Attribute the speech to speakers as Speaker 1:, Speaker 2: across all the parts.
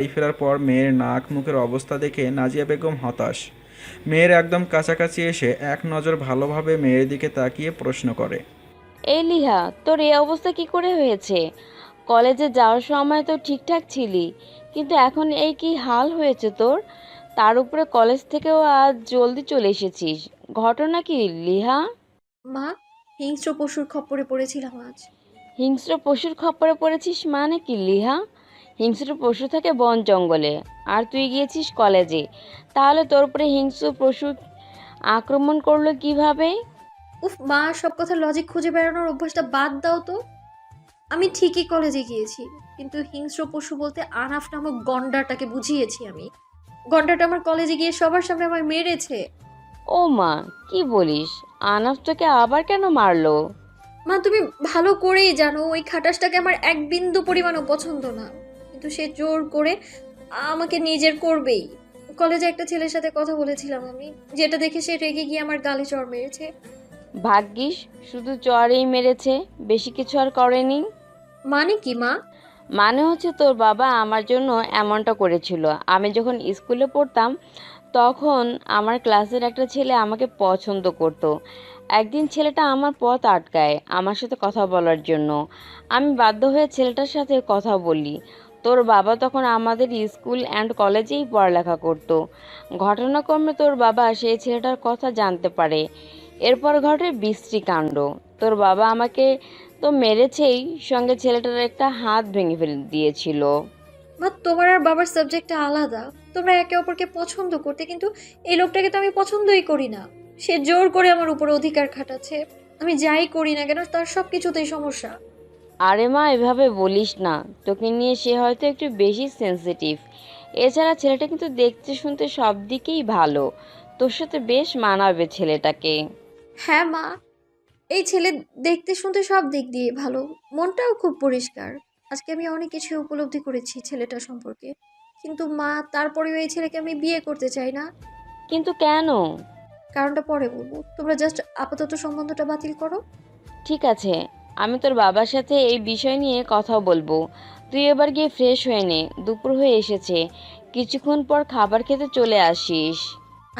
Speaker 1: বাড়ি ফেরার পর মেয়ের নাক মুখের অবস্থা দেখে নাজিয়া বেগম হতাশ। মেয়ের একদম কাছাকাছি এসে এক নজর ভালোভাবে মেয়ের দিকে তাকিয়ে প্রশ্ন করে।
Speaker 2: এই লিহা, তোর এই অবস্থা কি করে হয়েছে? কলেজে যাওয়ার সময় তো ঠিকঠাক ছিলি, কিন্তু এখন এই কি হাল হয়েছে তোর? তার উপরে কলেজ থেকেও আজ জলদি চলে এসেছিস। ঘটনা কি লিহা?
Speaker 3: মা, হিংস্র পশুর খপ্পরে পড়েছিলাম আজ।
Speaker 2: হিংস্র পশুর খপ্পরে পড়েছিস মানে কি লিহা? হিংস্র পশু থাকে বন জঙ্গলে, আর তুই গিয়েছিস কলেজে। তাহলে তোর উপরে হিংস্র পশু আক্রমণ করলো কিভাবে?
Speaker 3: উফ মা, সব কথা লজিক খুঁজে বেড়ানোর অভ্যাসটা বাদ দাও তো। আমি ঠিকই কলেজে গিয়েছি, কিন্তু হিংস্র পশু বলতে আনাফ নামক গন্ডারটাকে বুঝিয়েছি আমি। গন্ডারটা আমার কলেজে গিয়ে সবার সামনে আমায় মেরেছে।
Speaker 2: ও মা, কি বলিস? আনাফ তোকে আবার কেন মারলো?
Speaker 3: মা, তুমি ভালো করেই জানো ওই খাটাসটাকে আমার এক বিন্দু পরিমাণও পছন্দ না, কিন্তু সে জোর করে আমাকে নিজের করবেই। কলেজে একটা ছেলের সাথে কথা বলেছিলাম আমি, যেটা দেখে সে রেগে গিয়ে আমার গালে চড় মেরেছে।
Speaker 2: ভাগ্যিস শুধু চড়েই মেরেছে, বেশি কিছু আর করেনি।
Speaker 3: মানে কি মা?
Speaker 2: মানে হচ্ছে তোর বাবা আমার জন্য এমনটা করেছিল। আমি যখন স্কুলে পড়তাম তখন আমার ক্লাসের একটা ছেলে আমাকে পছন্দ করত। একদিন ছেলেটা আমার পথ আটকায় আমার সাথে কথা বলার জন্য। আমি বাধ্য হয়ে ছেলেটার সাথে কথা বলি। তোর বাবা তখন আমাদের স্কুল অ্যান্ড কলেজেই পড়ালেখা করতো। ঘটনাক্রমে তোর বাবা সেই ছেলেটার কথা জানতে পারে। এরপর ঘটে বিশ্রী কাণ্ড। তোর বাবা আমাকে তো মেরেছেই, সঙ্গে ছেলেটার একটা হাত ভেঙে ফেলে দিয়েছিল।
Speaker 3: মা, তোমার আর বাবার সাবজেক্টটা আলাদা। তোমরা একে অপরকে পছন্দ করতে, কিন্তু এই লোকটাকে তো আমি পছন্দই করি না। সে জোর করে আমার উপর অধিকার খাটাচ্ছে। আমি যাই করি না কেন তার সব কিছুতেই সমস্যা।
Speaker 2: আরে মা, এভাবে বলিস না। তোকে নিয়ে সে হয়তো একটু বেশি সেনসিটিভ। এছাড়া ছেলেটা কিন্তু দেখতে শুনতে সব দিকেই ভালো। তোর সাথে বেশ মানাবে ছেলেটাকে।
Speaker 3: হ্যাঁ মা, এই ছেলে দেখতে শুনতে সব দিক দিয়ে ভালো, মনটাও খুব পরিষ্কার। আজকে আমি অনেক কিছু উপলব্ধি করেছি ছেলেটা সম্পর্কে। কিন্তু মা, তারপরেও এই ছেলেকে আমি বিয়ে করতে চাই না।
Speaker 2: কিন্তু কেন?
Speaker 3: কারণটা পরে বলবো, তোমরা জাস্ট আপাতত সম্বন্ধটা বাতিল করো।
Speaker 2: ঠিক আছে, আমি তোর বাবার সাথে এই বিষয় নিয়ে কথা বলবো। তুই এবার গিয়ে ফ্রেশ হয়ে নে, দুপুর হয়ে এসেছে। কিছুক্ষণ পর খাবার খেতে চলে আসিস।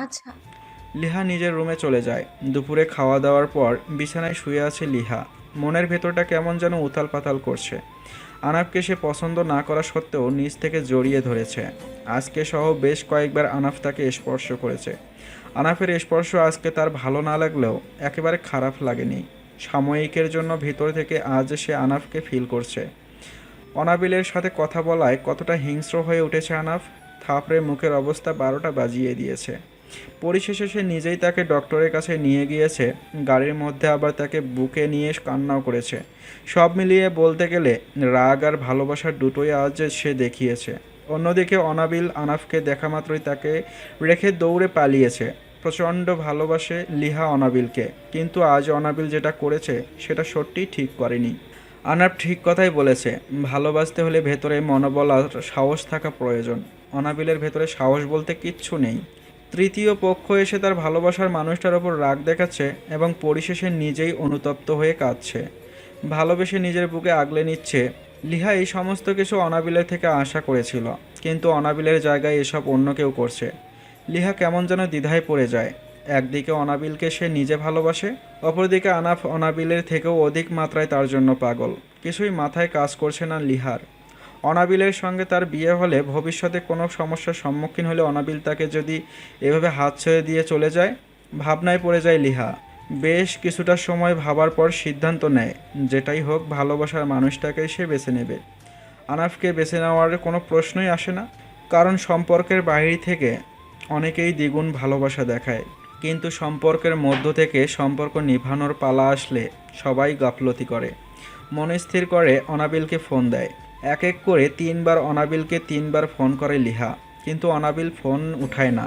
Speaker 3: আচ্ছা।
Speaker 1: লিহা নিজের রুমে চলে যায়। দুপুরে খাওয়া দাওয়ার পর বিছানায় শুয়ে আছে লিহা। মনের ভেতরটা কেমন যেন উথাল পাতাল করছে। আনাফকে সে পছন্দ না করা সত্ত্বেও নিজ থেকে জড়িয়ে ধরেছে। আজকে সহ বেশ কয়েকবার আনাফ তাকে স্পর্শ করেছে। আনাফের স্পর্শ আজকে তার ভালো না লাগলেও একেবারে খারাপ লাগেনি। সাময়িকের জন্য ভেতর থেকে আজ সে আনাফকে ফিল করছে। অনাবিলের সাথে কথা বলায় কতটা হিংস্র হয়ে উঠেছে আনাফ। থাপড়ে মুখের অবস্থা 12টা বাজিয়ে দিয়েছে। পরিশেষে সে নিজেই তাকে ডক্টরের কাছে নিয়ে গিয়েছে। গাড়ির মধ্যে আবার তাকে বুকে নিয়ে কান্নাও করেছে। সব মিলিয়ে বলতে গেলে রাগ আর ভালোবাসার দুটোই আজ সে দেখিয়েছে। অন্যদিকে অনাবিল আনাফকে দেখা মাত্রই তাকে রেখে দৌড়ে পালিয়েছে। প্রচণ্ড ভালোবাসে লিহা অনাবিলকে, কিন্তু আজ অনাবিল যেটা করেছে সেটা সত্যিই ঠিক করেনি। আনাপ ঠিক কথাই বলেছে, ভালোবাসতে হলে ভেতরে মনোবল আর সাহস থাকা প্রয়োজন। অনাবিলের ভেতরে সাহস বলতে কিচ্ছু নেই। তৃতীয় পক্ষ এসে তার ভালোবাসার মানুষটার ওপর রাগ দেখাচ্ছে এবং পরিশেষে নিজেই অনুতপ্ত হয়ে কাঁদছে। ভালোবেসে নিজের বুকে আগলে নিচ্ছে। লিহা এই সমস্ত কিছু অনাবিলের থেকে আশা করেছিল, কিন্তু অনাবিলের জায়গায় এসব অন্য কেউ করছে। লিহা কেমন যেন দ্বিধায় পড়ে যায়। একদিকে অনাবিলকে সে নিজে ভালোবাসে, অপরদিকে আনাফ অনাবিলের থেকেও অধিক মাত্রায় তার জন্য পাগল। কিছুই মাথায় কাজ করছে না লিহার। অনাবিলের সঙ্গে তার বিয়ে হলে ভবিষ্যতে কোনো সমস্যার সম্মুখীন হলে অনাবিল তাকে যদি এভাবে হাত ছেড়ে দিয়ে চলে যায়, ভাবনায় পড়ে যায় লিহা। বেশ কিছুটা সময় ভাবার পর সিদ্ধান্ত নেয়, যেটাই হোক ভালোবাসার মানুষটাকেই সে বেছে নেবে। আনাফকে বেছে নেওয়ার কোনো প্রশ্নই আসে না, কারণ সম্পর্কের বাইরে থেকে অনেকেই দ্বিগুণ ভালোবাসা দেখায়, কিন্তু সম্পর্কের মধ্য থেকে সম্পর্ক নিভানোর পালা আসলে সবাই গাফলতি করে। মনে স্থির করে অনাবিলকে ফোন দেয়। এক এক করে 3বার অনাবিলকে 3বার ফোন করে লিহা, কিন্তু অনাবিল ফোন উঠায় না।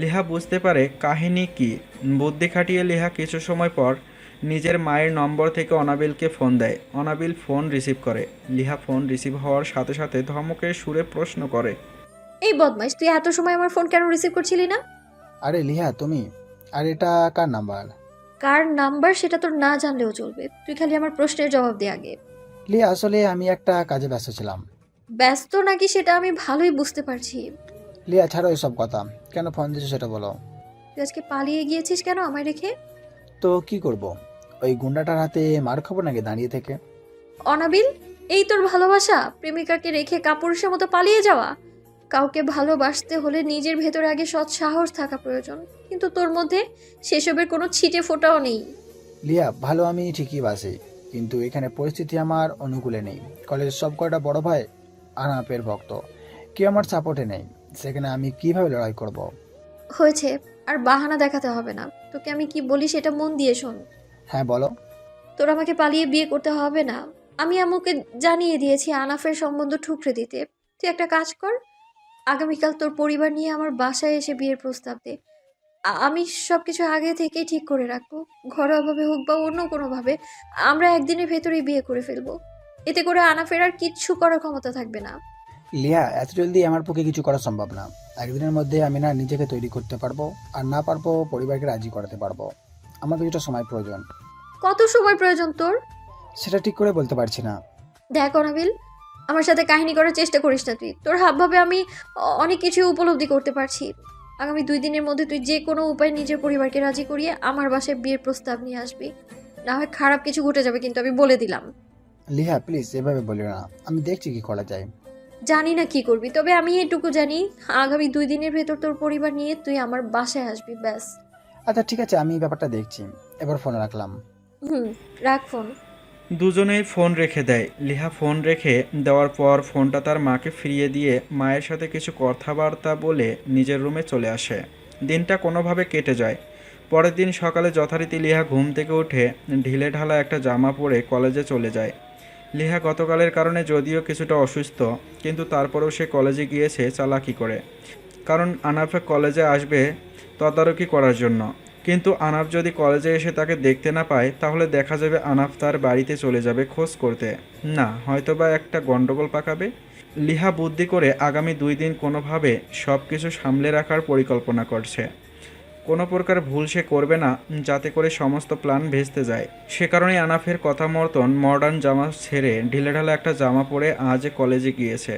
Speaker 1: লিহা বুঝতে পারে কাহিনী কি। বুদ্ধি খাটিয়ে লিহা কিছু সময় পর নিজের মায়ের নম্বর থেকে অনাবিলকে ফোন দেয়। অনাবিল ফোন রিসিভ করে। লিহা ফোন রিসিভ হওয়ার সাথে সাথে ধমকের সুরে প্রশ্ন করে।
Speaker 3: এই বদমাইশ, তুই এত সময় আমার ফোন কেন রিসিভ করছিলি না?
Speaker 4: আরে লিহা, তুমি? আর এটা কার নাম্বার?
Speaker 3: কার নাম্বার সেটা তোর না জানলেও চলবে, তুই খালি আমার প্রশ্নের জবাব দে আগে।
Speaker 4: লিহা, আসলে আমি একটা কাজে ব্যস্ত ছিলাম।
Speaker 3: ব্যস্ত নাকি সেটা আমি ভালোই বুঝতে পারছি।
Speaker 4: লিয়া, ছাড়ো এসব কথা। কেন ফোন দিয়েছো সেটা বলো।
Speaker 3: তুই আজকে পালিয়ে গিয়েছিস কেন আমায় রেখে?
Speaker 4: তো কি করব? ওই গুন্ডাটার হাতে মার খাবো নাকি দাঁড়িয়ে থেকে?
Speaker 3: অনাবিল, এই তোর ভালোবাসা? প্রেমিকাকে রেখে কাপুরুষের মতো পালিয়ে যাওয়া? কাউকে ভালোবাসতে হলে নিজের ভেতরে আগে সৎ সাহস থাকা প্রয়োজন, কিন্তু তোর মধ্যে সেসবের কোনো ছিটে ফোঁটাও নেই।
Speaker 4: লিয়া, ভালো আমি ঠিকই বাসি, কিন্তু এখানে পরিস্থিতি আমার অনুকূলে নেই। কলেজের সব কয়টা বড় ভাই আনাপের ভক্ত, কেউ আমার সাপোর্টে নেই। সেখানে আমি কিভাবে লড়াই করব?
Speaker 3: হয়েছে, আর বাহানা দেখাতে হবে না। তোকে আমি কি বলি সেটা মন দিয়ে শোন।
Speaker 4: হ্যাঁ বলো।
Speaker 3: তোর আমাকে পালিয়ে বিয়ে করতে হবে না। আমি আম্মুকে জানিয়ে দিয়েছি আনাফের সম্বন্ধ ঠুকরে দিতে। তুই একটা কাজ কর, আগামীকাল তোর পরিবার নিয়ে আমার বাসায় এসে বিয়ের প্রস্তাব দে। আমি সবকিছু আগে থেকেই ঠিক করে রাখবো। ঘরোয়াভাবে হোক বা অন্য কোনোভাবে আমরা একদিনের ভেতরেই বিয়ে করে ফেলবো। এতে করে আনাফের আর কিচ্ছু করার ক্ষমতা থাকবে না।
Speaker 4: লিয়া, এত জলদি আমার পক্ষে কিছু করা সম্ভব না। একদিনের মধ্যে আমি না নিজেকে তৈরি করতে পারবো, আর না পারবো পরিবারকে রাজি করাতে পারবো। আমার কিছুটা সময় প্রয়োজন।
Speaker 3: কত সময় প্রয়োজন তোর?
Speaker 4: সেটা ঠিক করে বলতে পারছি না।
Speaker 3: দেখ অনাবিল, আমার সাথে কাহিনী করার চেষ্টা করিস না তুই। তোর হাবভাবে আমি অনেক কিছু উপলব্ধি করতে পারছি। আগামী 2 দিনের মধ্যে তুই যে কোনো উপায়ে নিজের পরিবারকে রাজি করিয়ে আমার বাসায় বিয়ের প্রস্তাব নিয়ে আসবি। না হয় খারাপ কিছু ঘটে যাবে, কিন্তু আমি বলে দিলাম।
Speaker 4: লিহা, প্লিজ এভাবে বলিও না। আমি দেখছি কি করা যায়।
Speaker 3: জানি না কি করবি, তবে আমি এটুকু জানি, আগামী 2 দিনের ভেতর তোর পরিবার নিয়ে তুই আমার বাসায় আসবি, ব্যাস।
Speaker 4: আচ্ছা ঠিক আছে, আমি ব্যাপারটা দেখছি। এবার ফোন রাখলাম।
Speaker 3: হুম, রাখ ফোন।
Speaker 1: দুজনেই ফোন রেখে দেয়। লিহা ফোন রেখে দেওয়ার পর ফোনটা তার মাকে ফিরিয়ে দিয়ে মায়ের সাথে কিছু কথাবার্তা বলে নিজের রুমে চলে আসে। দিনটা কোনোভাবে কেটে যায়। পরের দিন সকালে যথারীতি লিহা ঘুম থেকে উঠে ঢিলে ঢালা একটা জামা পরে কলেজে চলে যায়। লিহা গতকালের কারণে যদিও কিছুটা অসুস্থ, কিন্তু তারপরেও সে কলেজে গিয়েছে চালাকি করে। কারণ আনাফে কলেজে আসবে তদারকি করার জন্য। কিন্তু আনাফ যদি কলেজে এসে তাকে দেখতে না পায়, তাহলে দেখা যাবে আনাফ তার বাড়িতে চলে যাবে খোঁজ করতে। না, হয়তোবা একটা গন্ডগোল পাকাবে। লিহা বুদ্ধি করে আগামী 2 দিন কোনোভাবে সব কিছু সামলে রাখার পরিকল্পনা করছে। কোনো প্রকার ভুল সে করবে না, যাতে করে সমস্ত প্ল্যান ভেস্তে যায়। সে কারণেই আনাফের কথা মতন মডার্ন জামা ছেড়ে ঢিলেঢালা একটা জামা পরে আজ কলেজে গিয়েছে।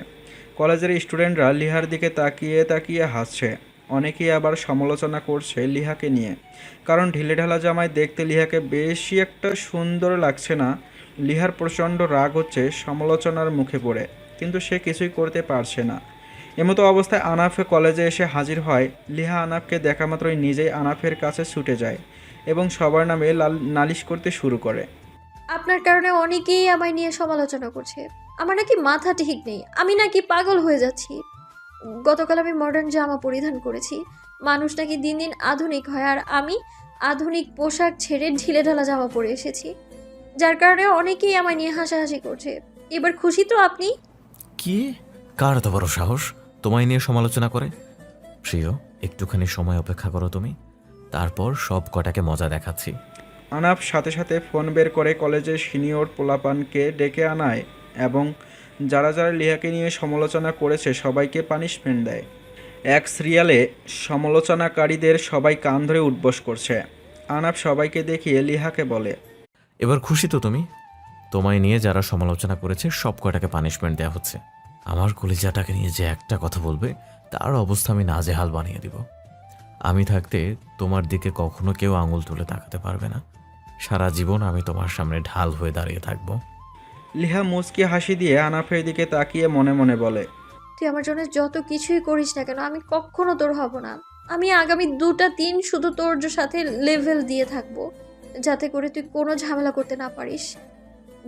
Speaker 1: কলেজের স্টুডেন্টরা লিহার দিকে তাকিয়ে তাকিয়ে হাসছে। অনেকেই আবার সমালোচনা করছে লিহাকে নিয়ে, কারণ ঢিলেঢালা জামায় দেখতে লিহাকে বেশি একটা সুন্দর লাগছে না। লিহার প্রচণ্ড রাগ হচ্ছে সমালোচনার মুখে পড়ে, কিন্তু সে কিছুই করতে পারছে না। এমতো অবস্থায় আনাফে কলেজে এসে হাজির হয়। লিহা আনাফকে দেখা মাত্রই নিজেই আনাফের কাছে ছুটে যায় এবং সবার নামে নালিশ করতে শুরু করে।
Speaker 3: আপনার কারণে অনেকেই আমায় নিয়ে সমালোচনা করছে। আমার নাকি মাথা ঠিক নেই, আমি নাকি পাগল হয়ে যাচ্ছি। গতকাল আমি মডার্ন জামা পরিধান করেছি। মানুষ নাকি দিন দিন আধুনিক হয়, আর আমি আধুনিক পোশাক ছেড়ে ঢিলেঢালা জামা পরে এসেছি, যার কারণে অনেকেই আমায় নিয়ে হাসাহাসি করছে। এবার খুশি তো আপনি?
Speaker 5: কি? কার এত বড় সাহস তোমায় নিয়ে সমালোচনা করে? প্রিয়, একটুখানি সময় অপেক্ষা করো তুমি, তারপর সব কটাকে মজা দেখাচ্ছি।
Speaker 1: আনাফ সাথে সাথে ফোন বের করে কলেজের সিনিয়র পোলাপানকে ডেকে আনায় এবং যারা যারা লিহাকে নিয়ে সমালোচনা করেছে সবাইকে পানিশমেন্ট দেয়। এক সিরিয়ালে সমালোচনাকারীদের সবাই কান ধরে উঠবোস করছে। আনাফ সবাইকে দেখিয়ে লিহাকে বলে,
Speaker 5: এবার খুশি তো তুমি? তোমায় নিয়ে যারা সমালোচনা করেছে সব কটাকে পানিশমেন্ট দেওয়া হচ্ছে। আমার কলিজাটাকে নিয়ে যে একটা কথা বলবে তার অবস্থা আমি নাজেহাল বানিয়ে দিব। আমি থাকতে তোমার দিকে কখনো কেউ আঙুল তুলে তাকাতে পারবে না। সারা জীবন আমি তোমার সামনে ঢাল হয়ে দাঁড়িয়ে থাকবো।
Speaker 1: লিহা মুচকি হাসি দিয়ে আনাফের দিকে তাকিয়ে মনে মনে বলে,
Speaker 3: তুই আমার জন্য যত কিছুই করিস না কেন, আমি কখনো তোর হব না। আমি আগামী 2টা দিন শুধু তোর সাথে লেভেল দিয়ে থাকবো, যাতে করে তুই কোনো ঝামেলা করতে না পারিস।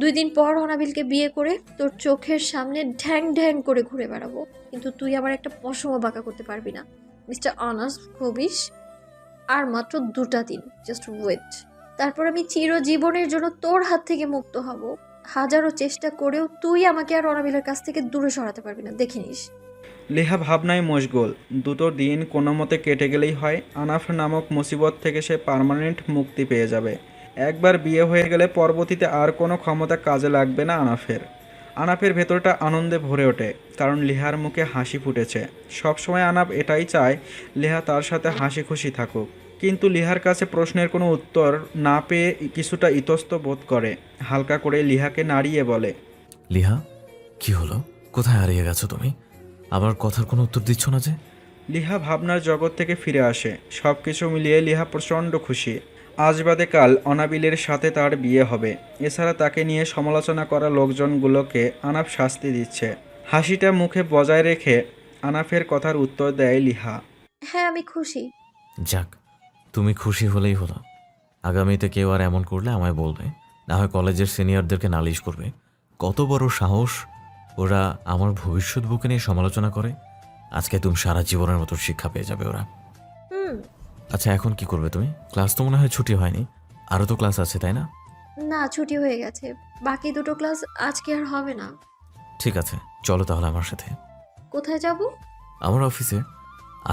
Speaker 3: 2 দিন পর অনাবিলকে বিয়ে করে তোর চোখের সামনে ঢ্যাং ঢ্যাং করে ঘুরে বেড়াবো, কিন্তু তুই আমার একটা পশমও বাঁকা করতে পারবি না, মিস্টার অনার্স খবিস। আর মাত্র 2টা দিন, জাস্ট ওয়েট। তারপর আমি চিরজীবনের জন্য তোর হাত থেকে মুক্ত হব। হাজারো চেষ্টা করেও তুই আমাকে আর অনাবিলের কাছ থেকে দূরে সরাতে পারবি না, দেখে নিস।
Speaker 1: লিহা ভাবনায় মশগুল। 2টো দিন কোনো মতে কেটে গেলেই হয়। আনাফ নামক মুসিবত থেকে সে পার্মানেন্ট মুক্তি পেয়ে যাবে। একবার বিয়ে হয়ে গেলে পরবর্তীতে আর কোনো ক্ষমতা কাজে লাগবে না আনাফের। আনাফের ভেতরটা আনন্দে ভরে ওঠে, কারণ লিহার মুখে হাসি ফুটেছে। সবসময় আনাফ এটাই চায় লিহা তার সাথে হাসি খুশি থাকুক। কিন্তু লিহার কাছে প্রশ্নের কোনো উত্তর না পেয়ে কিছুটা ইতস্ত বোধ করে। হালকা করে লিহাকে নাড়িয়ে বলে,
Speaker 5: লিহা, কি হলো? কোথায় হারিয়ে গেছো তুমি? আমার কথার কোনো উত্তর দিচ্ছ না যে?
Speaker 1: লিহা ভাবনার জগৎ থেকে ফিরে আসে। সব কিছু মিলিয়ে লিহা প্রচণ্ড খুশি। আজ বাদে কাল অনাবিলের সাথে তার বিয়ে হবে। এছাড়া তাকে নিয়ে সমালোচনা করা লোকজনগুলোকে আনাফ শাস্তি দিচ্ছে। হাসিটা মুখে বজায় রেখে আনাফের কথার উত্তর দেয় লিহা।
Speaker 3: হ্যাঁ, আমি খুশি।
Speaker 5: যাক, তুমি খুশি হলেই হলো। আগামীতে কেউ আর এমন করলে আমায় বলবে, না হয় কলেজের সিনিয়রদেরকে নালিশ করবে। কত বড় সাহস ওরা আমার ভবিষ্যৎ বুকে নিয়ে সমালোচনা করে। আজকে তুমি সারা জীবনের মতো শিক্ষা পেয়ে যাবে ওরা।
Speaker 3: হুম।
Speaker 5: আচ্ছা, এখন কি করবে তুমি? ক্লাস তো মনে হয় ছুটি হয়নি, আরও তো ক্লাস আছে তাই না?
Speaker 3: না, ছুটি হয়ে গেছে। বাকি দুটো ক্লাস আজকে আর হবে না।
Speaker 5: ঠিক আছে, চলো তাহলে আমার সাথে।
Speaker 3: কোথায় যাব?
Speaker 5: আমার অফিসে।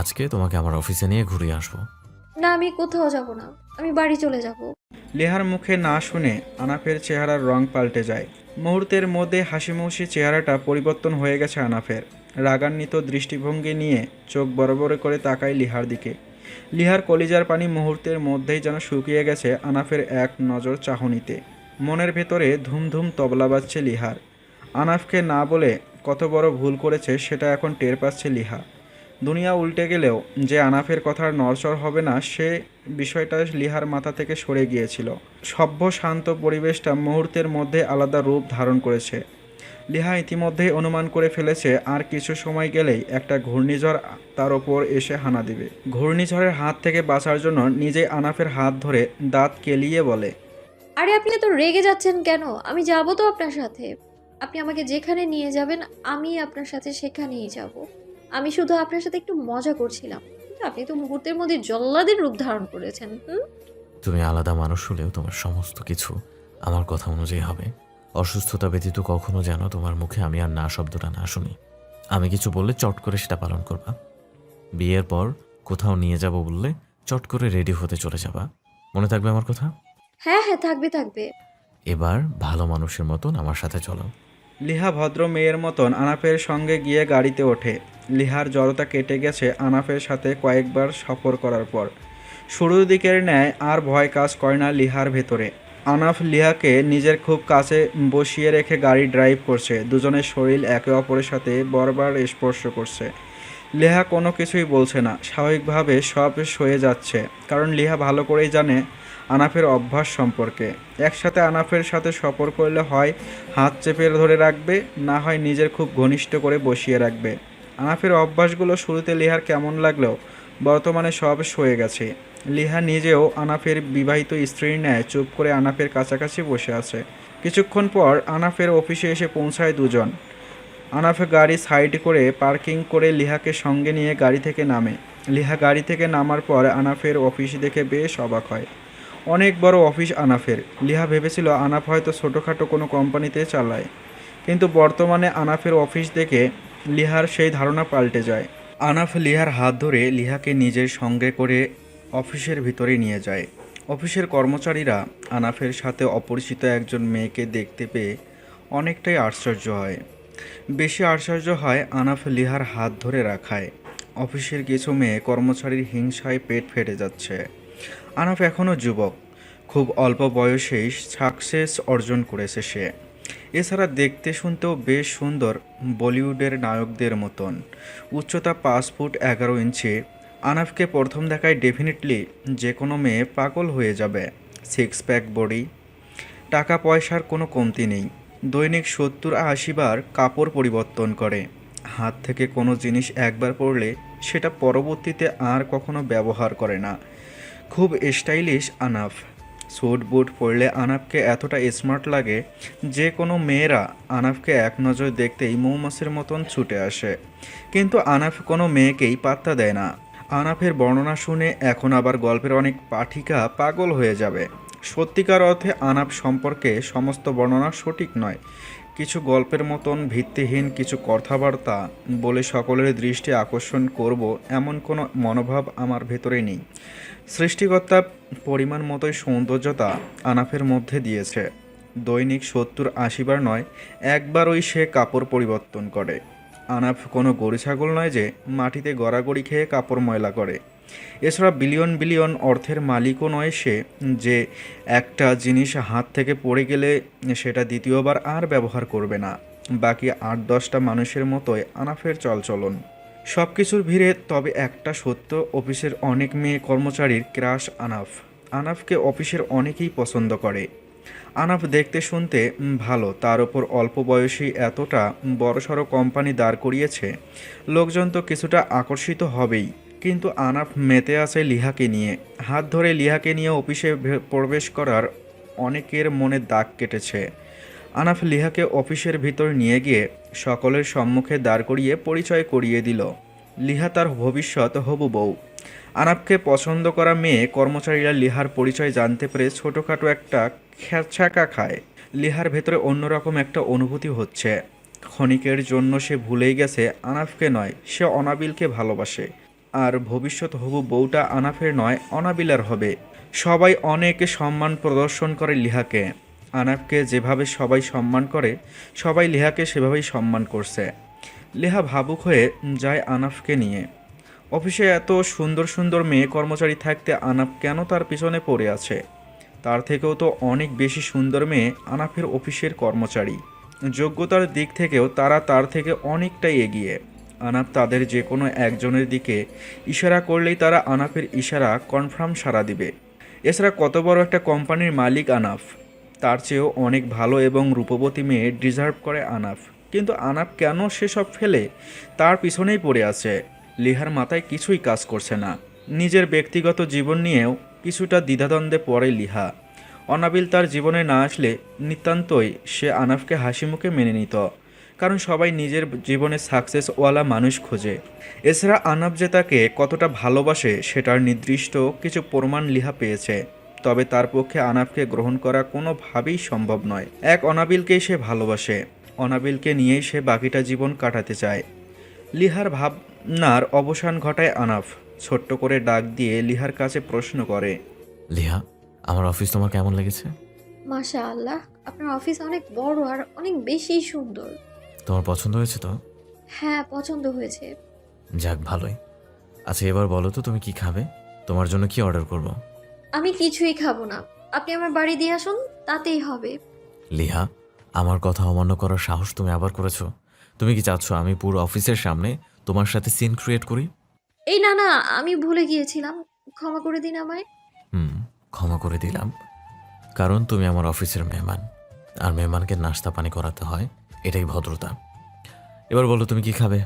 Speaker 5: আজকে তোমাকে আমার অফিসে নিয়ে ঘুরিয়ে আসবো।
Speaker 3: না, আমি কোথাও যাব না। আমি বাড়ি চলে যাব।
Speaker 1: লিহার মুখে না শুনে আনাফের চেহারার রং পাল্টে যায়। মুহূর্তের মধ্যে হাসিমুখী চেহারাটা পরিবর্তন হয়ে গেছে আনাফের। রাগান্বিত দৃষ্টিভঙ্গি নিয়ে চোখ বড় বড় করে তাকায় লিহার দিকে। লিহার কলিজার পানি মুহূর্তের মধ্যেই যেন শুকিয়ে গেছে আনাফের এক নজর চাহনিতে। মনের ভেতরে ধুমধুম তবলা বাজছে লিহার। আনাফকে না বলে কত বড় ভুল করেছে সেটা এখন টের পাচ্ছে লিহা। দুনিয়া উল্টে গেলেও যে আনাফের কথার নড়চড় হবে না সে বিষয়টা লিহার মাথা থেকে সরে গিয়েছিল। সভ্য শান্ত পরিবেশটা মুহূর্তের মধ্যে আলাদা রূপ ধারণ করেছে। লিহা ইতিমধ্যেই অনুমান করে ফেলেছে আর কিছু সময় গেলেই একটা ঘূর্ণিঝড় তার ওপর এসে হানা দিবে। ঘূর্ণিঝড়ের হাত থেকে বাঁচার জন্য নিজেই আনাফের হাত ধরে দাঁত কেলিয়ে বলে,
Speaker 3: আরে আপনি এত রেগে যাচ্ছেন কেন? আমি যাব তো আপনার সাথে। আপনি আমাকে যেখানে নিয়ে যাবেন আমি আপনার সাথে সেখানেই যাব। আমি শুধু আপনার সাথে একটু মজা করছিলাম, কিন্তু আপনি তো মুহূর্তের মধ্যে জল্লাদের রূপ ধারণ করেছেন।
Speaker 5: তুমি আলাদা মানুষ হলেও তোমার সমস্ত কিছু আমার কথা অনুযায়ী হবে। অসুস্থতা ব্যতীত কখনো যেন তোমার মুখে আমি আর না শব্দটা না শুনি। আমি কিছু বললে চট করে সেটা পালন করবা। বিয়ের পর কোথাও নিয়ে যাব বললে চট করে রেডি হতে চলে যাবা। মনে থাকবে আমার কথা?
Speaker 3: হ্যাঁ হ্যাঁ, থাকবে থাকবে।
Speaker 5: এবার ভালো মানুষের মতন আমার সাথে চলো।
Speaker 1: লিহা ভদ্র মেয়ের মতন আনাফের সঙ্গে গিয়ে গাড়িতে ওঠে। লিহার জড়তা কেটে গেছে আনাফের সাথে কয়েকবার সফর করার পর। শুরুর দিকের ন্যায় আর ভয় কাজ করে না লিহার ভেতরে। আনাফ লিহাকে নিজের খুব কাছে বসিয়ে রেখে গাড়ি ড্রাইভ করছে। দুজনের শরীর একে অপরের সাথে বারবার স্পর্শ করছে। লিহা কোনো কিছুই বলছে না, স্বাভাবিকভাবে সব সয়ে যাচ্ছে। কারণ লিহা ভালো করেই জানে আনাফের অভ্যাস সম্পর্কে। একসাথে আনাফের সাথে সফর করলে হয় হাত চেপে ধরে রাখবে, না হয় নিজের খুব ঘনিষ্ঠ করে বসিয়ে রাখবে। আনাফের অভ্যাসগুলো শুরুতে লিহার কেমন লাগলেও বর্তমানে সব সয়ে গেছে। লিহা নিজেও আনাফের বিবাহিত স্ত্রীর ন্যায় চুপ করে আনাফের কাছাকাছি বসে আছে। কিছুক্ষণ পর আনাফের অফিসে এসে পৌঁছায় দুজন। আনাফে গাড়ি সাইড করে পার্কিং করে লিহাকে সঙ্গে নিয়ে গাড়ি থেকে নামে। লিহা গাড়ি থেকে নামার পর আনাফের অফিস দেখে বেশ অবাক হয়। অনেক বড় অফিস আনাফের। লিহা ভেবেছিল আনাফ হয়তো ছোটোখাটো কোনো কোম্পানিতে চালায়, কিন্তু বর্তমানে আনাফের অফিস দেখে লিহার সেই ধারণা পাল্টে যায়। আনাফ লিহার হাত ধরে লিহাকে নিজের সঙ্গে করে অফিসের ভিতরে নিয়ে যায়। অফিসের কর্মচারীরা আনাফের সাথে অপরিচিত একজন মেয়েকে দেখতে পেয়ে অনেকটাই আশ্চর্য হয়। বেশি আশ্চর্য হয় আনাফ লিহার হাত ধরে রাখায়। অফিসের কিছু মেয়ে কর্মচারীর হিংসায় পেট ফেটে যাচ্ছে। আনাফ এখনও যুবক, খুব অল্প বয়সেই সাকসেস অর্জন করেছে সে। এছাড়া দেখতে শুনতেও বেশ সুন্দর, বলিউডের নায়কদের মতন। উচ্চতা 5 ফুট 11 ইঞ্চি। আনাফকে প্রথম দেখায় ডেফিনেটলি যে কোনো মেয়ে পাগল হয়ে যাবে। 6 প্যাক বডি, টাকা পয়সার কোনো কমতি নেই। দৈনিক 70-80 বার কাপড় পরিবর্তন করে। হাত থেকে কোনো জিনিস একবার পরলে সেটা পরবর্তীতে আর কখনো ব্যবহার করে না। খুব স্টাইলিশ আনাফ। স্যুট বুট পরলে আনাফকে এতটা স্মার্ট লাগে যে কোনো মেয়েরা আনাফকে এক নজর দেখতেই মৌমাছির মতন ছুটে আসে। কিন্তু আনাফ কোনো মেয়েকেই পাত্তা দেয় না। আনাফের বর্ণনা শুনে এখন আবার গল্পের অনেক পাঠিকা পাগল হয়ে যাবে। সত্যিকার অর্থে আনাফ সম্পর্কে সমস্ত বর্ণনা সঠিক নয়। কিছু গল্পের মতন ভিত্তিহীন কিছু কথাবার্তা বলে সকলের দৃষ্টি আকর্ষণ করব এমন কোনো মনোভাব আমার ভেতরে নেই। সৃষ্টিকর্তা পরিমাণ মতোই সৌন্দর্যতা আনাফের মধ্যে দিয়েছে। দৈনিক 70-80 বার নয়, একবারই সে কাপড় পরিবর্তন করে। আনাফ কোনো গরু ছাগল নয় যে মাটিতে গড়াগড়ি খেয়ে কাপড় ময়লা করে। এছাড়া বিলিয়ন বিলিয়ন অর্থের মালিকও নয় সে যে একটা জিনিস হাত থেকে পড়ে গেলে সেটা দ্বিতীয়বার আর ব্যবহার করবে না। বাকি 8-10টা মানুষের মতোই আনাফের চলচলন। সব কিছুর ভিড়ে তবে একটা সত্য, অফিসের অনেক মেয়ে কর্মচারীর ক্রাশ আনাফ। আনাফকে অফিসের অনেকেই পছন্দ করে। আনাফ দেখতে শুনতে ভালো, তার ওপর অল্প বয়সী এতটা বড়সড় কোম্পানি দাঁড় করিয়েছে, লোকজন তো কিছুটা আকর্ষিত হবেই। কিন্তু আনাফ মেতে আছে লিহাকে নিয়ে। হাত ধরে লিহাকে নিয়ে অফিসে প্রবেশ করার অনেকের মনে দাগ কেটেছে। আনাফ লিহাকে অফিসের ভিতর নিয়ে গিয়ে সকলের সম্মুখে দাঁড় করিয়ে পরিচয় করিয়ে দিল। লিহা তার ভবিষ্যৎ হবু বউ। আনাফকে পছন্দ করা মেয়ে কর্মচারীরা লিহার পরিচয় জানতে পেরে ছোটোখাটো একটা ছ্যাঁকা খায়। লিহার ভেতরে অন্যরকম একটা অনুভূতি হচ্ছে। ক্ষণিকের জন্য সে ভুলেই গেছে আনাফকে নয়, সে অনাবিলকে ভালোবাসে। আর ভবিষ্যৎ হবু বউটা আনাফের নয়, অনাবিলার হবে। সবাই অনেক সম্মান প্রদর্শন করে লিহাকে। আনাফকে যেভাবে সবাই সম্মান করে, সবাই লিহাকে সেভাবেই সম্মান করছে। লিহা ভাবুক হয়ে যায় আনাফকে নিয়ে। অফিসে এত সুন্দর সুন্দর মেয়ে কর্মচারী থাকতে আনাফ কেন তার পিছনে পড়ে আছে? তার থেকেও তো অনেক বেশি সুন্দর মেয়ে আনাফের অফিসের কর্মচারী। যোগ্যতার দিক থেকেও তারা তার থেকে অনেকটাই এগিয়ে। আনাফ তাদের যে কোনো একজনের দিকে ইশারা করলেই তারা আনাফের ইশারা কনফার্ম সাড়া দিবে। এছাড়া কত বড় একটা কোম্পানির মালিক আনাফ, তার চেয়েও অনেক ভালো এবং রূপবতী মেয়ে ডিজার্ভ করে আনাফ। কিন্তু আনাফ কেন সেসব ফেলে তার পিছনেই পড়ে আছে? লিহার মাথায় কিছুই কাজ করছে না। নিজের ব্যক্তিগত জীবন নিয়েও কিছুটা দ্বিধাদ্বন্দ্বে পড়ে লিহা। অনাবিল তার জীবনে না আসলে নিতান্তই সে আনাফকে হাসি মুখে মেনে নিত, কারণ সবাই নিজের জীবনে সাকসেসওয়ালা মানুষ খোঁজে। এছাড়া আনাফ যে তাকে কতটা ভালোবাসে সেটার নির্দিষ্ট কিছু প্রমাণ লিহা পেয়েছে। তবে তার পক্ষে আনাফকে গ্রহণ করা কোনোভাবেই সম্ভব নয়। এক অনাবিলকেই সে ভালোবাসে, অনাবিলকে নিয়েই সে বাকিটা জীবন কাটাতে চায়। লিহার ভাবনার অবসান ঘটায় আনাফ। ছোট্ট করে ডাক দিয়ে লিহার কাছে প্রশ্ন করে,
Speaker 5: লিহা, আমার অফিস তোমার কেমন লেগেছে?
Speaker 3: মাশাআল্লাহ, আপনার অফিস অনেক বড় আর অনেক বেশি সুন্দর।
Speaker 5: তোমার পছন্দ হয়েছে তো?
Speaker 3: হ্যাঁ, পছন্দ হয়েছে।
Speaker 5: যাক, ভালোই। আচ্ছা, এবার বলো তো তুমি কি খাবে? তোমার জন্য কি অর্ডার করব?
Speaker 3: আমি কিছুই খাবো না, আপনি আমার বাড়ি দিয়ে আসুন, তাতেই হবে।
Speaker 5: লিহা, আমার কথা অমান্য করার সাহস তুমি আবার করেছো? তুমি কি চাচ্ছ আমি পুরো অফিসের সামনে তোমার সাথে সিন ক্রিয়েট করি?
Speaker 3: এই না না, আমি ভুলে গিয়েছিলাম, ক্ষমা করে দিন আমায়।
Speaker 5: ক্ষমা করে দিলাম, কারণ তুমি আমার অফিসের মেহমান, আর মেহমানকে নাস্তা পানি করাতে হয়, এটাই ভদ্রতা। এবার বলো তুমি কি খাবে?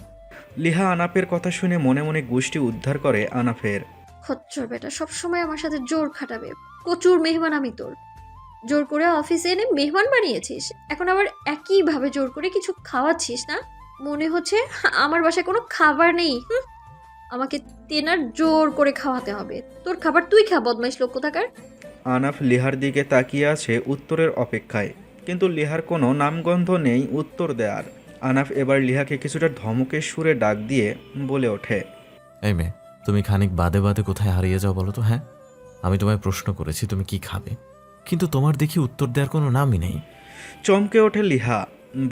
Speaker 1: লিহা আনাফের কথা শুনে মনে মনে গোষ্ঠী উদ্ধার করে আনাফের।
Speaker 3: খচ্চর বেটা, সবসময় আমার সাথে জোর খাটাবে। প্রচুর মেহমান আমি তোর, জোর করে অফিসে এনে মেহমান বানিয়েছিস, এখন আবার একইভাবে জোর করে কিছু খাওয়াচ্ছিস না? মনে হচ্ছে আমার বাসায় কোনো খাবার নেই। আমাকে তেনার জোর করে খাওয়াতে হবে। তোর খাবার তুই খা, বদমাইশ লোক কোথাকার।
Speaker 1: আনাফ লিহার দিকে তাকিয়ে আছে উত্তরের অপেক্ষায়, কিন্তু লিহার কোনো নামগন্ধ নেই উত্তর দেওয়ার। আনাফ এবার লিহাকে কিছুটা ধমকের সুরে ডাক দিয়ে বলে ওঠে,
Speaker 5: এই মেয়ে, তুমি খানিক বাদে বাদে কোথায় হারিয়ে যাও বলো তো? হ্যাঁ, আমি তোমায় প্রশ্ন করেছি তুমি কি খাবে, কিন্তু তোমার দেখি উত্তর দেওয়ার কোনো নামই নেই।
Speaker 1: চমকে ওঠে লিহা।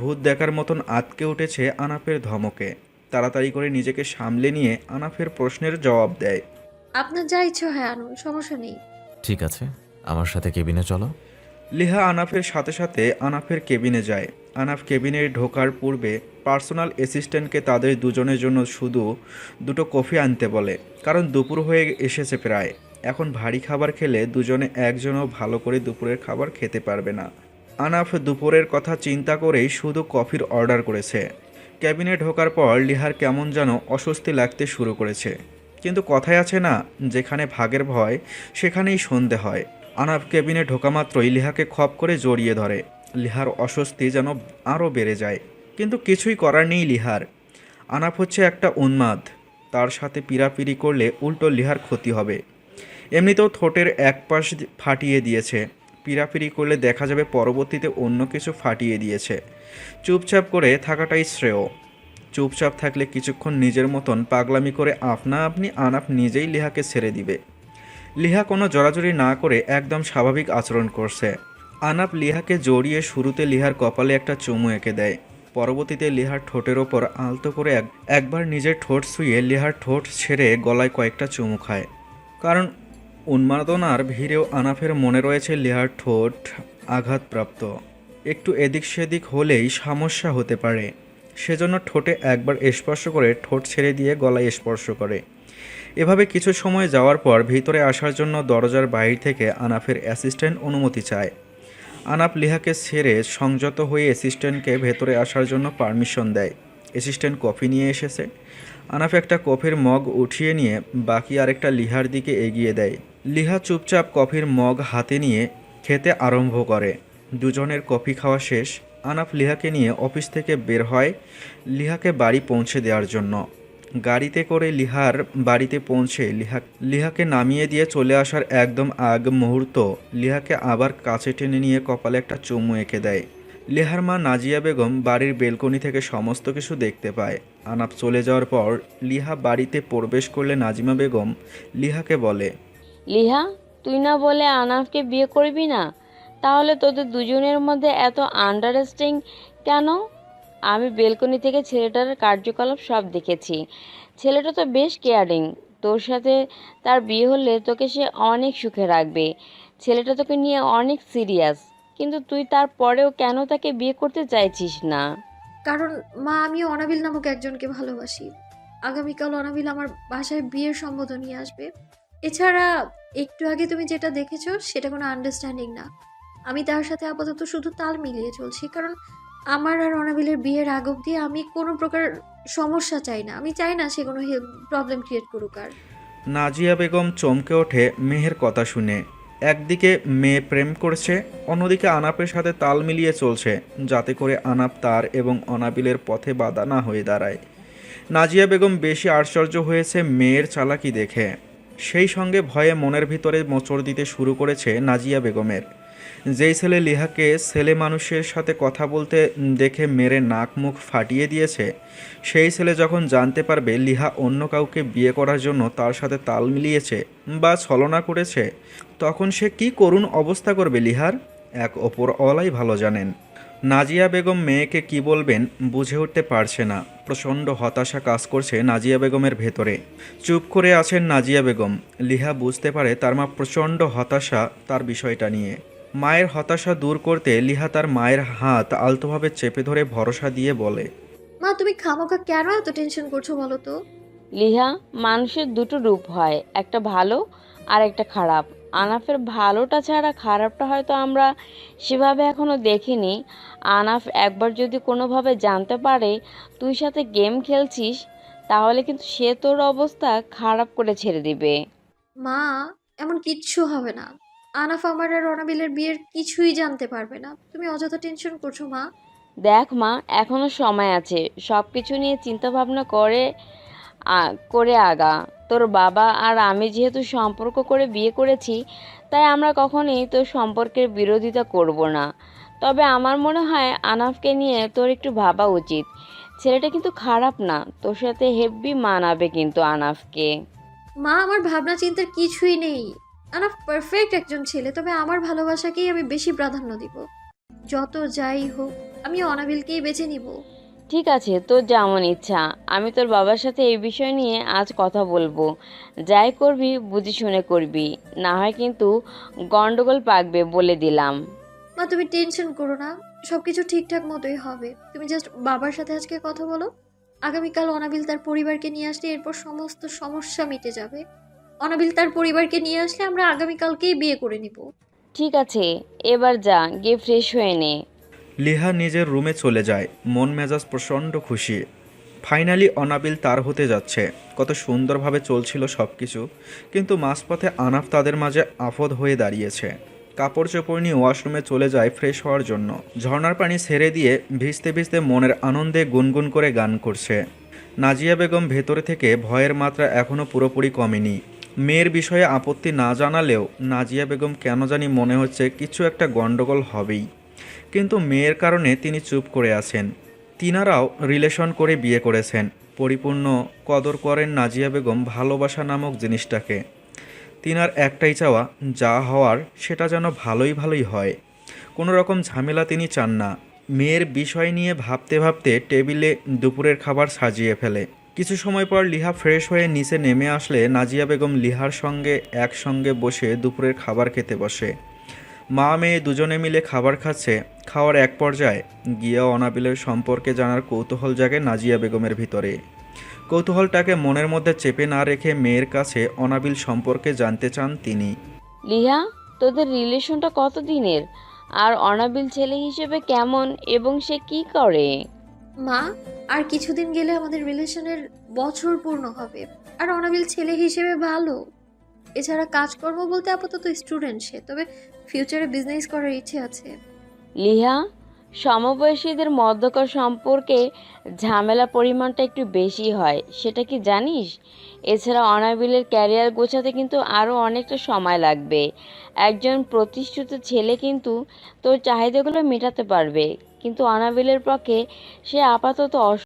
Speaker 1: ভূত দেখার মতন আতকে উঠেছে আনাফের ধমকে। তাড়াতাড়ি করে নিজেকে সামলে নিয়ে আনাফের প্রশ্নের জবাব দেয়,
Speaker 3: আপনার যা ইচ্ছে হয় আনুন, সমস্যা নেই।
Speaker 5: ঠিক আছে, আমার সাথে কেবিনে চলো।
Speaker 1: লিহা আনাফের সাথে সাথে আনাফের কেবিনে যায়। আনাফ কেবিনে ঢোকার পূর্বে পার্সোনাল অ্যাসিস্ট্যান্টকে তাদের দুজনের জন্য শুধু 2টো কফি আনতে বলে, কারণ দুপুর হয়ে এসেছে প্রায়। এখন ভারী খাবার খেলে দুজনে একজনও ভালো করে দুপুরের খাবার খেতে পারবে না। আনাফ দুপুরের কথা চিন্তা করেই শুধু কফির অর্ডার করেছে। ক্যাবিনে ঢোকার পর লিহার কেমন যেন অস্বস্তি লাগতে শুরু করেছে। কিন্তু কথায় আছে না, যেখানে ভাগের ভয় সেখানেই সন্ধে হয়। আনাফ কেবিনে ঢোকা মাত্রই লিহাকে খপ করে জড়িয়ে ধরে। লিহার অস্বস্তি যেন আরও বেড়ে যায়, কিন্তু কিছুই করার নেই লিহার। আনাফ হচ্ছে একটা উন্মাদ, তার সাথে পিড়াপিড়ি করলে উল্টো লিহার ক্ষতি হবে। এমনিতেও ঠোঁটের এক পাশ ফাটিয়ে দিয়েছে, পিড়াপিড়ি করলে দেখা যাবে পরবর্তীতে অন্য কিছু ফাটিয়ে দিয়েছে। চুপচাপ করে থাকাটাই শ্রেয়। চুপচাপ থাকলে কিছুক্ষণ নিজের মতন পাগলামি করে আপনা আপনি আনাফ নিজেই লিহাকে ছেড়ে দিবে। লিহা কোনো জড়াজড়ি না করে একদম স্বাভাবিক আচরণ করছে। আনাফ লিহাকে জড়িয়ে শুরুতে লিহার কপালে একটা চুমু এঁকে দেয়, পরবর্তীতে লিহার ঠোঁটের ওপর আলতো করে একবার নিজের ঠোঁট ছুঁয়ে লিহার ঠোঁট ছেড়ে গলায় কয়েকটা চুমু খায়। কারণ উন্মাদনার ভিড়েও আনাফের মনে রয়েছে লিহার ঠোঁট আঘাতপ্রাপ্ত। একটু এদিক সেদিক হলেই সমস্যা হতে পারে। সেজন্য ঠোঁটে একবার স্পর্শ করে ঠোঁট ছেড়ে দিয়ে গলায় স্পর্শ করে। এভাবে কিছু সময় যাওয়ার পর ভিতরে আসার জন্য দরজার বাইরে থেকে আনাফের অ্যাসিস্ট্যান্ট অনুমতি চায়। আনাফ লিহাকে ছেড়ে সংযত হয়ে অ্যাসিস্ট্যান্টকে ভেতরে আসার জন্য পারমিশন দেয়। অ্যাসিস্ট্যান্ট কফি নিয়ে এসেছে। আনাফ একটা কফির মগ উঠিয়ে নিয়ে বাকি আরেকটা লিহার দিকে এগিয়ে দেয়। লিহা চুপচাপ কফির মগ হাতে নিয়ে খেতে আরম্ভ করে। দুজনের কফি খাওয়া শেষ। আনাফ লিহাকে নিয়ে অফিস থেকে বের হয় লিহাকে বাড়ি পৌঁছে দেওয়ার জন্য। গাড়িতে করে লিহার বাড়িতে পৌঁছে লিহাকে নামিয়ে দিয়ে চলে আসার একদম আগ মুহূর্ত লিহাকে আবার কাছে টেনে নিয়ে কপালে একটা চুমু এঁকে দেয়। লিহার মা নাজিয়া বেগম বাড়ির বেলকনি থেকে সমস্ত কিছু দেখতে পায়। আনাফ চলে যাওয়ার পর লিহা বাড়িতে প্রবেশ করলে নাজিমা বেগম লিহাকে বলে,
Speaker 2: লিহা, তুই না বলে আনাফকে বিয়ে করবি না? তাহলে তোদের দুজনের মধ্যে এত আন্ডারস্ট্যান্ডিং কেন? আমি বেলকনি থেকে ছেলেটার কার্যকলাপ সব দেখেছি। ছেলেটা তো বেশ কেয়ারিং। তোর সাথে তার বিয়ে হলে তোকে সে অনেক সুখে রাখবে। ছেলেটা তোকে নিয়ে অনেক সিরিয়াস, কিন্তু তুই তারপরেও কেন তাকে বিয়ে করতে চাইছিস না?
Speaker 3: কারণ মা, আমিও অনাবিল নামক একজনকে ভালোবাসি। আগামীকাল অনাবিল আমার বাসায় বিয়ের সম্বোধন নিয়ে আসবে। এছাড়া একটু আগে তুমি যেটা দেখেছো সেটা কোনো আন্ডারস্ট্যান্ডিং না। আমি তার সাথে আপাতত শুধু তাল মিলিয়ে চলছি, কারণ আমার আর অনাবিলের বিয়ের আগ অবধি আমি কোনো প্রকার সমস্যা চাই না। আমি চাই না সে কোনো প্রবলেম ক্রিয়েট করুক। আর
Speaker 1: নাজিয়া বেগম চমকে ওঠে মেহের কথা শুনে। একদিকে মেয়ে প্রেম করছে, অন্যদিকে আনাপের সাথে তাল মিলিয়ে চলছে যাতে করে আনাপ তার এবং অনাবিলের পথে বাধা না হয়ে দাঁড়ায়। নাজিয়া বেগম বেশি আশ্চর্য হয়েছে মেয়ের চালাকি দেখে। সেই সঙ্গে ভয়ে মনের ভিতরে মোচড় দিতে শুরু করেছে নাজিয়া বেগমের। যেই ছেলে লিহাকে ছেলে মানুষের সাথে কথা বলতে দেখে মেরে নাক মুখ ফাটিয়ে দিয়েছে, সেই ছেলে যখন জানতে পারবে লিহা অন্য কাউকে বিয়ে করার জন্য তার সাথে তাল মিলিয়েছে বা ছলনা করেছে, তখন সে কি করুণ অবস্থা করবে লিহার, এক ওপরওয়ালাই ভালো জানেন। নাজিয়া বেগম মেয়েকে কি বলবেন বুঝে উঠতে পারছে না। প্রচণ্ড হতাশা কাজ করছে নাজিয়া বেগমের ভেতরে। চুপ করে আছেন নাজিয়া বেগম। লিহা বুঝতে পারে তার মা প্রচণ্ড হতাশা তার বিষয়টা নিয়ে। মায়ের হতাশা দূর করতে লিহা তার মায়ের হাত আলতোভাবে চেপে ধরে ভরসা দিয়ে বলে,
Speaker 3: মা, তুমি খামোখা কেন এত টেনশন করছো বলো তো?
Speaker 2: লিহা, মানুষের দুটো রূপ হয়, একটা ভালো আর একটা খারাপ। আনাফের ভালোটা ছাড়া খারাপটা হয়তো আমরা সেভাবে এখনো দেখিনি। আনাফ একবার যদি কোনোভাবে জানতে পারে তুই সাথে গেম খেলছিস, তাহলে কিন্তু সে তোর অবস্থা খারাপ করে ছেড়ে দিবে।
Speaker 3: মা, এমন কিচ্ছু হবে না। আনাফ আমার আর অনাবিলের বিয়ের কিছুই জানতে পারবে না। তুমি অযথা টেনশন করছো মা।
Speaker 2: দেখ মা, এখনো সময় আছে, সব কিছু নিয়ে চিন্তা ভাবনা করে আগা। তোর বাবা আর আমি যেহেতু সম্পর্ক করে বিয়ে করেছি, তাই আমরা কখনোই তোর সম্পর্কের বিরোধিতা করব না। তবে আমার মনে হয় আনাফকে নিয়ে তোর একটু ভাবা উচিত। ছেলেটা কিন্তু খারাপ না, তোর সাথে হেব্বি মানাবে কিন্তু আনাফকে।
Speaker 3: মা, আমার ভাবনা চিন্তার কিছুই নেই। আনাফ পারফেক্ট একজন ছেলে, তবে আমার ভালোবাসাকেই আমি বেশি প্রাধান্য দিব। যত যাই হোক, আমি অনাবিলকেই বেছে নিব।
Speaker 2: ঠিক আছে, তোর যেমন ইচ্ছা। আমি তোর বাবার সাথে এই বিষয় নিয়ে আজ কথা বলবো। যাই করবি বুঝে শুনে করবি, না হয় কিন্তু গন্ডগোল পাকবে বলে দিলাম।
Speaker 3: মা, তুমি টেনশন করো না, সবকিছু ঠিকঠাক মতোই হবে। তুমি জাস্ট বাবার সাথে আজকে কথা বলো। আগামীকাল অনাবিল তার পরিবারকে নিয়ে আসলে এরপর সমস্ত সমস্যা মিটে যাবে। অনাবিল তার পরিবারকে নিয়ে আসলে আমরা আগামীকালকেই বিয়ে করে নিব।
Speaker 2: ঠিক আছে, এবার যা, গিয়ে ফ্রেশ হয়ে নে।
Speaker 1: লিহা নিজের রুমে চলে যায়। মন মেজাজ প্রচণ্ড খুশি। ফাইনালি অনাবিল তার হতে যাচ্ছে। কত সুন্দরভাবে চলছিল সব কিছু, কিন্তু মাঝপথে আনাফ তাদের মাঝে আফদ হয়ে দাঁড়িয়েছে। কাপড় চোপড় নিয়ে ওয়াশরুমে চলে যায় ফ্রেশ হওয়ার জন্য। ঝর্ণার পানি ছেড়ে দিয়ে ভিজতে ভিজতে মনের আনন্দে গুনগুন করে গান করছে। নাজিয়া বেগম ভেতরে থেকে ভয়ের মাত্রা এখনও পুরোপুরি কমেনি। মেয়ের বিষয়ে আপত্তি না জানালেও নাজিয়া বেগম কেন জানি মনে হচ্ছে কিছু একটা গণ্ডগোল হবেই। কিন্তু মেয়ের কারণে তিনি চুপ করে আছেন। তিনারাও রিলেশন করে বিয়ে করেছেন। পরিপূর্ণ কদর করেন নাজিয়া বেগম ভালোবাসা নামক জিনিসটাকে। তিনার একটাই চাওয়া, যা হওয়ার সেটা যেন ভালোই ভালোই হয়। কোনো রকম ঝামেলা তিনি চান না। মেয়ের বিষয় নিয়ে ভাবতে ভাবতে টেবিলে দুপুরের খাবার সাজিয়ে ফেলে। কিছু সময় পর লিহা ফ্রেশ হয়ে নিচে নেমে আসলে নাজিয়া বেগম লিহার সঙ্গে একসঙ্গে বসে দুপুরের খাবার খেতে বসে। মা মেয়ে দুজনে মিলে খাবার খাচ্ছে। খাওয়ার এক পর্যায়ে গিয়ে অনাবিলের সম্পর্কে জানার কৌতূহল জাগে নাজিয়া বেগমের ভিতরে। কৌতূহলটাকে মনের মধ্যে চেপে না রেখে মেয়ের কাছে অনাবিল সম্পর্কে জানতে চান তিনি।
Speaker 2: লিহা, তোদের রিলেশনটা কত দিনের? আর অনাবিল ছেলে হিসেবে কেমন এবং সে কি করে?
Speaker 3: মা, আর কিছুদিন গেলে আমাদের রিলেশনের বছর পূর্ণ হবে। আর অনাবিল ছেলে হিসেবে ভালো। এছাড়া কাজকর্ম বলতে আপাতত স্টুডেন্ট সে, তবে ফিউচারে বিজনেস করার ইচ্ছে আছে।
Speaker 2: লিহা, সমবয়সীদের মধ্যকার সম্পর্কে ঝামেলা পরিমাণটা একটু বেশি হয়, সেটা কি জানিস? এছাড়া অনাবিলের ক্যারিয়ার গোছাতে কিন্তু আরও অনেকটা সময় লাগবে। একজন প্রতিষ্ঠিত ছেলে কিন্তু তোর চাহিদাগুলো মেটাতে পারবে, কিন্তু অনাবিলের পক্ষে সে আপাতত